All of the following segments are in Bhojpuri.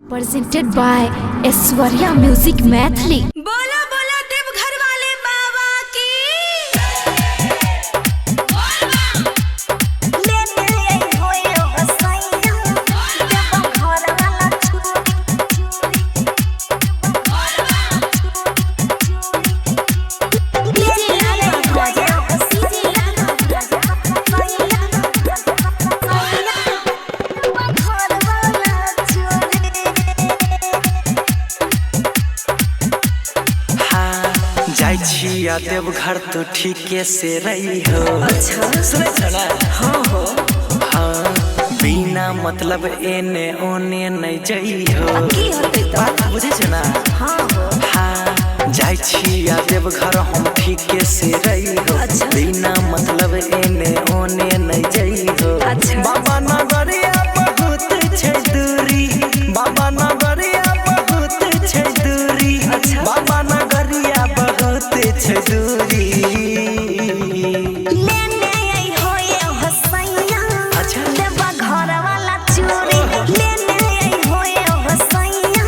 Presented by Aishwarya Music Maithili। बोला बोला देवघर वाले बाबा की। जाई छिया देवघर तो ठीके से रही हो। अच्छा सुने चला। हाँ हो हाँ बिना मतलब एने ओने नहीं जाई हो। बात बुझे छ ना। हाँ हो हाँ जाई छिया देवघर हम ठीके से रही हो। अच्छा। बिना मतलब एने ओने नहीं जाई हो। अच्छा। बाबा नगरिया बहुत छै दूरी, बाबा नगरिया बहुत छै दूरी। अच्छा। बाबा नगरिया बहुत छै दूरी। लेने आई हो ये हसैया। अच्छा। देवा घर वाला चूड़ी। लेने आई हो ये हसैया।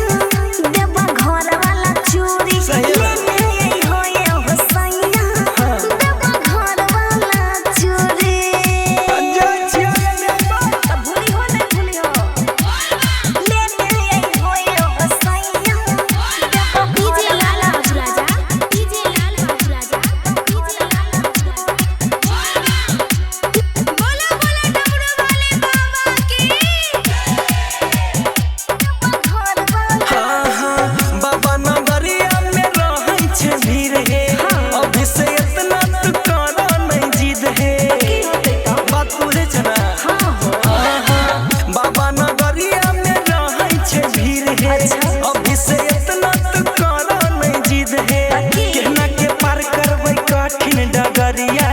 देवा घर वाला चूड़ी। लेने आई हो ये हसैया। देवा घर वाला चूड़ी। तब भूली हो नहीं भूली हो। लेने आई हो ये हसैया। देवा डीजे लाला राजा, डीजे लाला राजा, डीजे लाला बोला बोला डमरू वाले बाबा की। घर वाला हाँ हाँ बाबा नगरिया में रहै छै भीड़ हे। अभी से इतना तू करा नहीं जिद हे। बात बुझे छ ना। हाँ हाँ बाबा नगरिया में रहै छै भीड़ हे। अभी से इतना तू करा नहीं जिद हे। केना के पार करबै कठिन डगरिया,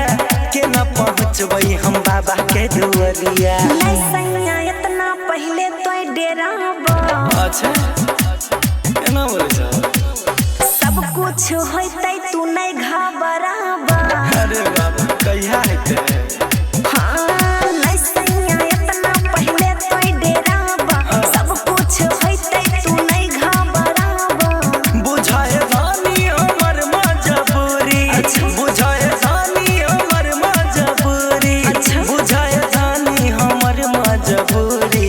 केना पहुँचबै हम बाबा के दुआरिया। नहीं सैया इतना पहले तो डेरा अच्छा केना बोले छ। सब कुछ होतै तू नहीं घबराबा। अरे बाबा कहिया हेतै। हाँ नहीं सैया इतना पहले तो डेराबा। सब कुछ होतै तू नहीं घबराबा। बुझाए धानी हमर मजबूरी। बुझाए धानी हमर मजबूरी। बुझाए धानी हमर मजबूरी।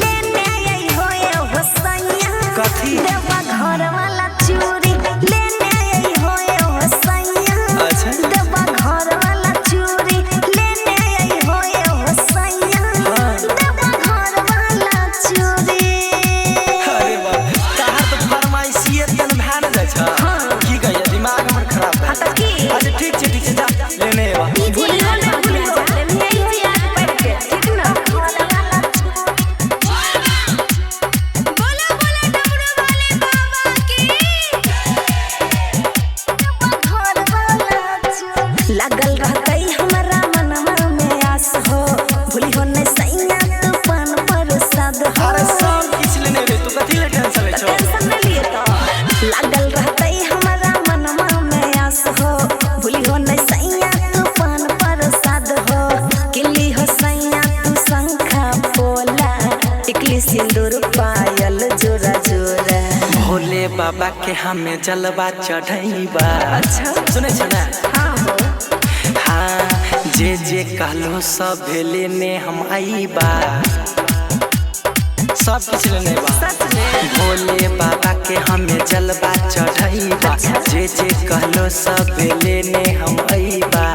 लेने आई हो ये हसैया। कथी? देवा घर वाला चूड़ी। लेने आई हो ये हसैया। अच्छा। देवा घर वाला चूड़ी। लेने आई हो ये हसैया। देवा घर वाला चूड़ी। अरे बाप तहार तो फरमाइशिए तन भान जाय छ। की कहिया दिमाग हमर खराब है। हाँ की? अच्छा ठीक छै जा लेने एबा। भूली हो नहीं भूली हो। लेने आई हो याद पड़ के ठीक ना। बोला बोला डमरू वाले बाबा की। घर वाला चूड़ी। लगल रहतै हमरा मनवा में आस हो। भूली हो नहीं सैया तू पान प्रसाद हो। अरे सब किछ लेने रे तू कथी ले टेंशन ले छ। टेंशन नहीं लिए तो लागल रहतै हमरा मनवा में आस हो। भूली हो नहीं सैया तू पान प्रसाद हो। किली हो सैया तू शंखा पोला। टिकली सिंदूर पायल जोरा जोरा। भोले बाबा के हमें जलवा चढ़ैबा। अच्छा। सुने छ ना। हाँ हो हाँ जे जे कहलो सब लेने हम आईबा। सब कुछ लेने बा। सच में भोले बाबा के हमें जलवा चढ़ैबा। जे जे कहलो सब लेने हम आईबा।